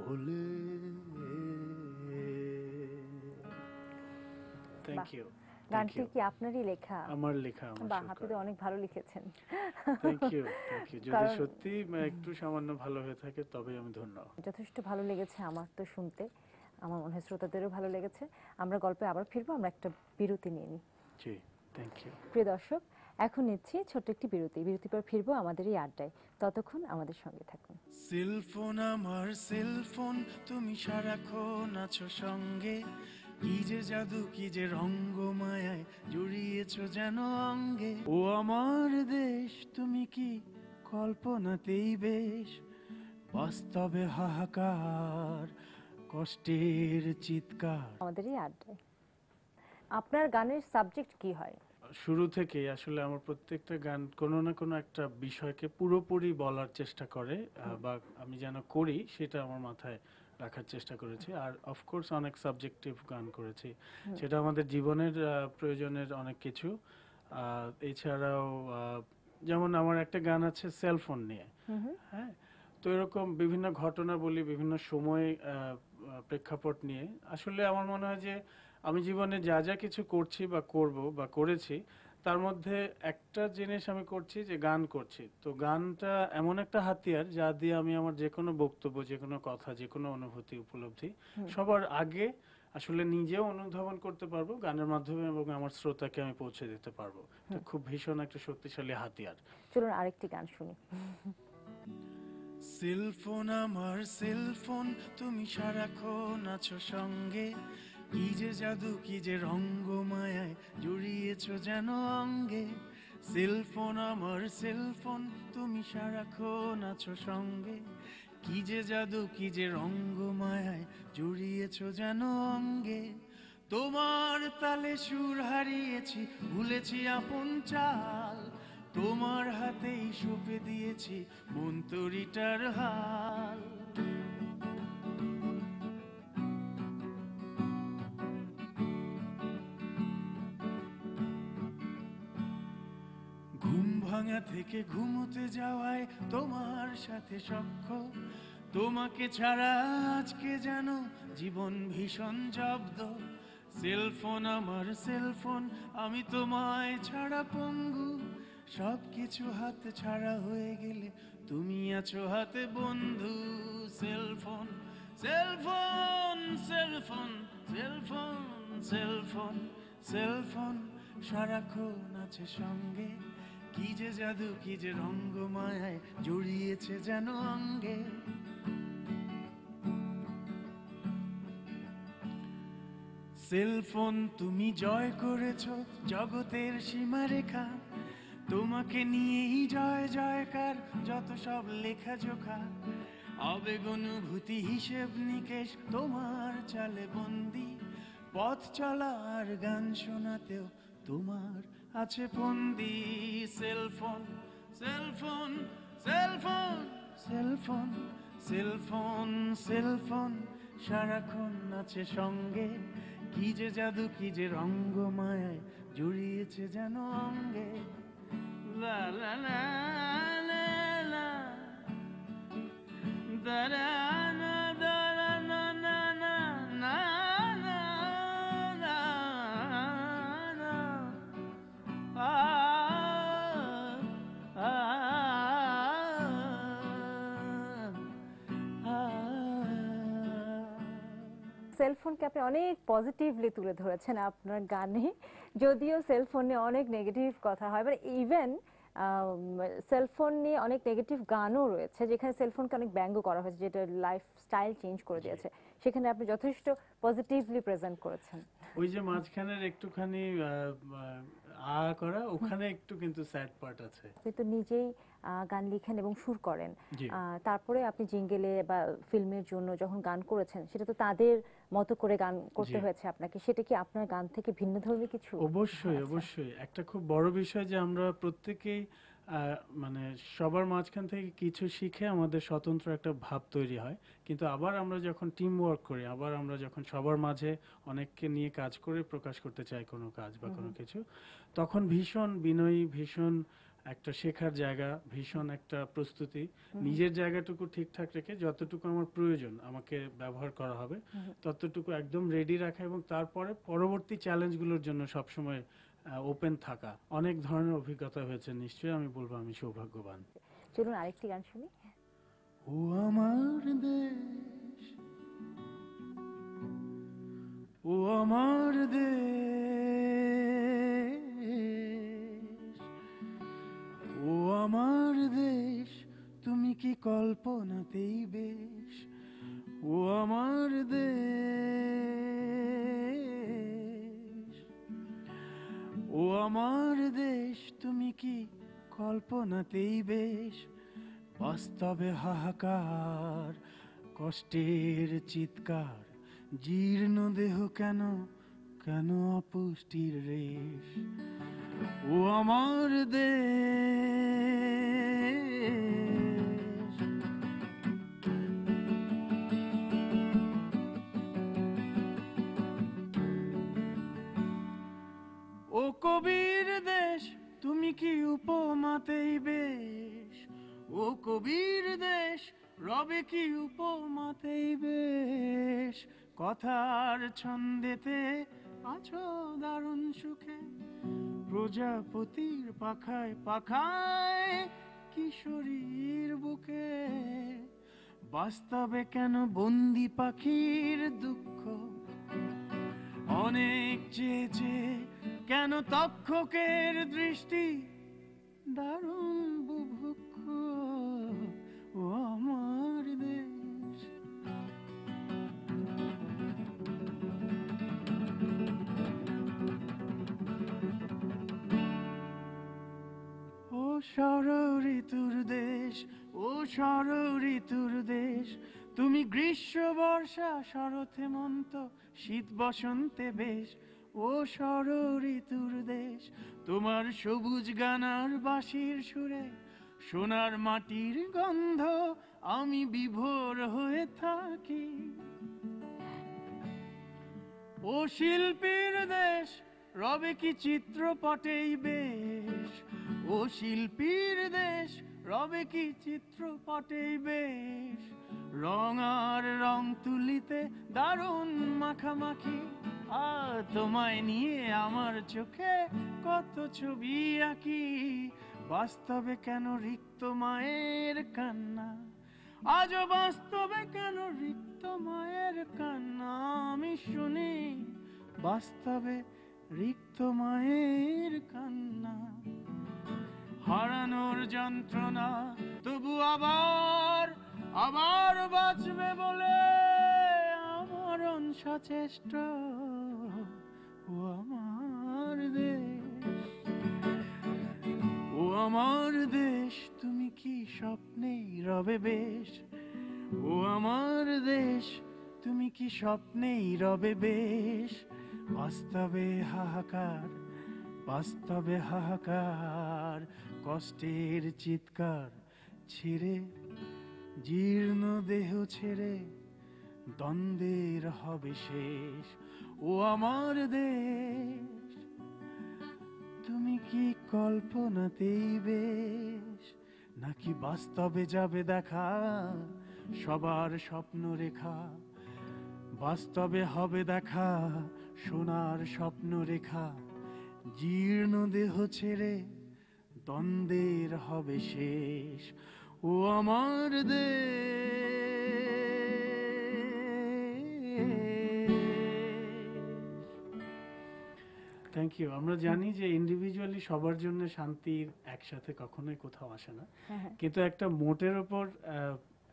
বলে। Thank you. গানটি কি আপনারই লেখা? আমার লেখা, আমার বাহ, সুর আপনি করা। তো অনেক ভালো লিখেছেন। Thank you, thank you. যদি সত্যি একটু সামান্য ভালো হয়ে থাকে তবে আমি ধন্য। যথেষ্ট ভালো লেগেছে আমার তো শুনতে, আমার মনে হয় শ্রোতাদেরও ভালো লেগেছে। আমরা গল্পে আবার ফিরবো, আমরা একটা বিরতি নিয়ে নিই। জি, থ্যাংক ইউ। প্রিয় দর্শক, এখন নিচ্ছি ছোট্ট একটি বিরতি। বিরতি পর ফিরবো আমাদের এই আড্ডায়। ততক্ষণ আমাদের সঙ্গে থাকুন। সেলফোন আমার সেলফোন, তুমি সারাক্ষণ আছো সঙ্গে। কি যে জাদু, কি যে রঙ্গ মায়ায় জড়িয়েছো যেন অঙ্গে। ও আমার দেশ, তুমি কি কল্পনাতেই বেশ, বাস্তবে হাহাকার, কষ্টের চিৎকার। আমাদের এই আড্ডায় আপনার গানের সাবজেক্ট কি হয়? শুরু থেকে আসলে আমার প্রত্যেকটা গান কোনো না কোনো একটা বিষয়কে পুরোপুরি বলার চেষ্টা করে, বা আমি যেন করি সেটা আমার মাথায় রাখার চেষ্টা করেছি। আর অফকোর্স অনেক সাবজেক্টিভ গান করেছি, সেটা আমাদের জীবনের প্রয়োজনের অনেক কিছু। এছাড়াও যেমন আমার একটা গান আছে সেলফোন নিয়ে। হ্যাঁ, তো এরকম বিভিন্ন ঘটনা বলি, বিভিন্ন সময় প্রেক্ষাপট নিয়ে। আসলে আমার মনে হয় যে আমি জীবনে যা যা কিছু করছি বা করব বা করেছি, তার মধ্যে একটা জিনিস আমি করছি যে গান করছি। তো গানটা এমন একটা হাতিয়ার যা দিয়ে আমি আমার যে কোনো বক্তব্য, যে কোনো কথা, যে কোনো অনুভূতি, উপলব্ধি সবার আগে আসলে নিজেও অনুধাবন করতে পারবো গানের মাধ্যমে, এবং আমার শ্রোতাকে আমি পৌঁছে দিতে পারবো। তো খুব ভীষণ একটা শক্তিশালী হাতিয়ার। চলুন আরেকটি গান শুনি। সেলফোন আমার সেলফোন, তুমি সারাক্ষণ আছো সঙ্গে। কি যে জাদু, কি যে রঙ্গ মায়ায় জড়িয়েছো যেন অঙ্গে। সেলফোন আমার সেলফোন, তুমি সারাক্ষণ আছো সঙ্গে। কি যে জাদু, কি যে রঙ্গ মায়ায় জড়িয়েছো যেন অঙ্গে। তোমার তালে সুর হারিয়েছি, ভুলেছি আপন চাল। তোমার হাতেই সঁপে দিয়েছি মন তরিটার হাল। ঘুম ভাঙা থেকে ঘুমোতে যাওয়ায় তোমার সাথে সখ্য। তোমাকে ছাড়া আজকে যেন জীবন ভীষণ জব্দ। সেলফোন আমার সেলফোন, আমি তোমায় ছাড়া পঙ্গু। সবকিছু হাত ছাড়া হয়ে গেলে তুমি আছো হাতে বন্ধু। Cellphone cellphone cellphone cellphone cellphone cellphone সারাক্ষণ আছে সঙ্গে। কি যে জাদু, কি যে রঙ্গ মায়ায় জড়িয়েছে যেন অঙ্গে। সেলফোন তুমি জয় করেছো জগতের সীমারেখা। তোমাকে নিয়েই জয় জয়কার, যত সব লেখা জোখা। আবেগ অনুভূতি হিসেব নিকেশ তোমার চালে বন্দি। পথ চলার গান শোনাতেও তোমার আছে ফন্দি। Cellphone cellphone cellphone cellphone cellphone cellphone সারাক্ষণ আছে সঙ্গে। কি যে জাদু, কি যে রঙ্গ মায়ায় জড়িয়েছে যেন অঙ্গে। লা লা লা লা লা দা রা না দা রা না না না না না না না আ আ সেলফোনকে আপনি অনেক পজিটিভলি তুলে ধরেছেন আপনার গানে, যদিও সেলফোনে অনেক নেগেটিভ কথা হয়, বাট ইভেন সেলফোন নিয়ে অনেক নেগেটিভ গানও রয়েছে যেখানে সেলফোনকে অনেক ব্যঙ্গ করা হয়েছে, যেটা লাইফ স্টাইল চেঞ্জ করে দিয়েছে। সেখানে আপনি যথেষ্ট পজিটিভলি প্রেজেন্ট করেছেন। ওই যে মাঝখানের একটুখানি করা, ওখানে একটু কিন্তু স্যাড পার্ট আছে। আপনি তো নিজেই গান লিখেন এবং সুর করেন, তারপরে আপনি জিঙ্গেলে বা ফিল্মের জন্য যখন গান করেছেন সেটা তো তাদের মতো করে গান করতে হয়েছে আপনাকে। সেটা কি আপনার গান থেকে ভিন্নধর্মী কিছু? অবশ্যই, অবশ্যই। একটা খুব বড় বিষয় যে আমরা প্রত্যেকেই মানে সবার মাঝখান থেকে কিছু শিখে আমাদের স্বতন্ত্র একটা ভাব তৈরি হয়। কিন্তু আবার আমরা যখন টিম ওয়ার্ক করি, আবার আমরা যখন সবার মাঝে অনেককে নিয়ে কাজ করে প্রকাশ করতে চাই কোনো কাজ বা কোনো কিছু, তখন ভীষণ বিনয়ী, ভীষণ একটা শেখার জায়গা, ভীষণ একটা প্রস্তুতি, নিজের জায়গাটুকু ঠিকঠাক রেখে যতটুকু আমার প্রয়োজন আমাকে ব্যবহার করা হবে ততটুকু একদম রেডি রাখা, এবং তারপরে পরবর্তী চ্যালেঞ্জগুলোর জন্য সবসময় ওপেন থাকা। অনেক ধরনের অভিজ্ঞতা হয়েছে নিশ্চয়ই, আমি বলবো আমি সৌভাগ্যবান। চলুন আরেকটি গান শুনি। ও আমার দেশ, ও আমার দেশ, ও আমার দেশ, তুমি কি কল্পনাতেই বেশ। ও আমার দেশ, ও আমার দেশ, তুমি কি কল্পনাতেই বেশ। বাস্তবে হাহাকার, কষ্টের চিৎকার, জীর্ণ দেহ কেন, কেন অপুষ্টির রেশ। ও আমার দেশ, ও কবির দেশ, তুমি কি উপমাতেই বেশ। ও কবির দেশ, রবে কি উপমাতেই বেশ। কথার ছন্দেতে আছো দারুণ সুখে, প্রজাপতির পাখায় পাখায় কিশোরীর বুকে। বাস্তবে কেন বন্দি পাখির দুঃখ, অনেক চেয়েছে কেন তক্ষকের দৃষ্টি, দারুণ বুভুক্ষ। ও আমার দেশ, ও ষড় ঋতুর দেশ, ও ষড় ঋতুর দেশ, তুমি গ্রীষ্ম বর্ষা শরৎ হেমন্ত শীত বসন্তে বেশ। ও ষড় ঋতুর দেশ, তোমার সবুজ গানার বাঁশির সুরে সোনার মাটির গন্ধ আমি বিভোর হয়ে থাকি। ও শিল্পীর দেশ, রবে কি চিত্রপটেই বেশ। ও শিল্পীর দেশ, রবে কি চিত্রপটেই বেশ। রং আর রং তুলিতে দারুণ মাখামাখি, আর তোমায় নিয়ে আমার চোখে কত ছবি আঁকি। বাস্তবে কেন রিক্ত মায়ের কান্না, আজও বাস্তবে কেন রিক্ত মায়ের কান্না আমি শুনি। বাস্তবে রিক্ত মায়ের কান্না, হারানোর যন্ত্রণা তবু আবার আবার বাঁচবে বলে আমার সচেষ্ট। ও আমার দেশ, ও আমার দেশ, তুমি কি স্বপ্নেই রবে বেশ। ও আমার দেশ, তুমি কি স্বপ্নেই রবে বেশ। বাস্তবে হাহাকার, বাস্তবে হাহাকার, কষ্টের চিৎকার ছেড়ে, জীর্ণ দেহ ছেড়ে দ্বন্দ্বের হবে শেষ। ও আমার দেশ, তুমি কি কল্পনাতেই বেশ, নাকি বাস্তবে যাবে দেখা সবার স্বপ্ন রেখা। বাস্তবে হবে দেখা সোনার স্বপ্ন রেখা, জীর্ণ দেহ ছেড়ে দ্বন্দ্বের হবে শেষ। ও আমার থ্যাংক ইউ। আমরা জানি যে ইন্ডিভিজুয়ালি সবার জন্য শান্তির একসাথে কখনোই কোথাও আসে না, কিন্তু একটা মোটের ওপর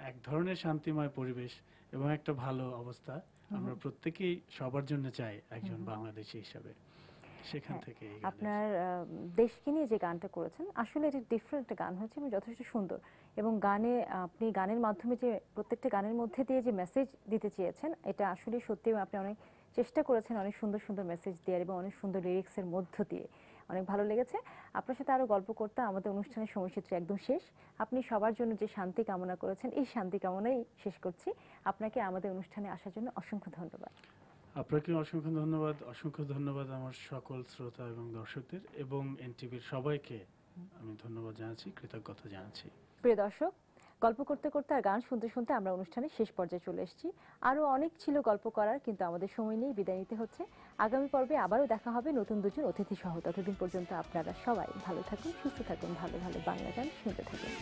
এক ধরনের শান্তিময় পরিবেশ এবং একটা ভালো অবস্থা আমরা প্রত্যেকেই সবার জন্য চাই একজন বাংলাদেশী হিসাবে। সেখান থেকে আপনার দেশকে নিয়ে যে গানটা করেছেন আসলে এটা ডিফারেন্ট একটা গান হচ্ছে এবং যথেষ্ট সুন্দর, এবং গানে আপনি গানের মাধ্যমে যে প্রত্যেকটা গানের মধ্যে দিয়ে যে মেসেজ দিতে চেয়েছেন এটা আসলে সত্যি আপনি অনেক চেষ্টা করেছেন অনেক সুন্দর সুন্দর মেসেজ দেওয়ার এবং অনেক সুন্দর লিরিক্সের মধ্য দিয়ে। অনেক ভালো লেগেছে। আপনার সাথে আরো গল্প করতে আমাদের অনুষ্ঠানের সময়সূচি একদম শেষ। আপনি সবার জন্য যে শান্তি কামনা করেছেন এই শান্তি কামনাই শেষ করছি। আপনাকে আমাদের অনুষ্ঠানে আসার জন্য অসংখ্য ধন্যবাদ। আপনাকে অসংখ্য ধন্যবাদ। অসংখ্য ধন্যবাদ আমার সকল শ্রোতা এবং দর্শকদের এবং এনটিভির সবাইকে আমি ধন্যবাদ জানাচ্ছি, কৃতজ্ঞতা জানাচ্ছি। প্রিয় দর্শক, গল্প করতে করতে আর গান শুনতে শুনতে আমরা অনুষ্ঠানের শেষ পর্যায়ে চলে এসেছি। আরও অনেক ছিল গল্প করার, কিন্তু আমাদের সময় নেই, বিদায় নিতে হচ্ছে। আগামী পর্বে আবারও দেখা হবে নতুন দুজন অতিথি সহ। ততদিন পর্যন্ত আপনারা সবাই ভালো থাকুন, সুস্থ থাকুন, ভালো ভালো বাংলা গান শুনতে থাকুন।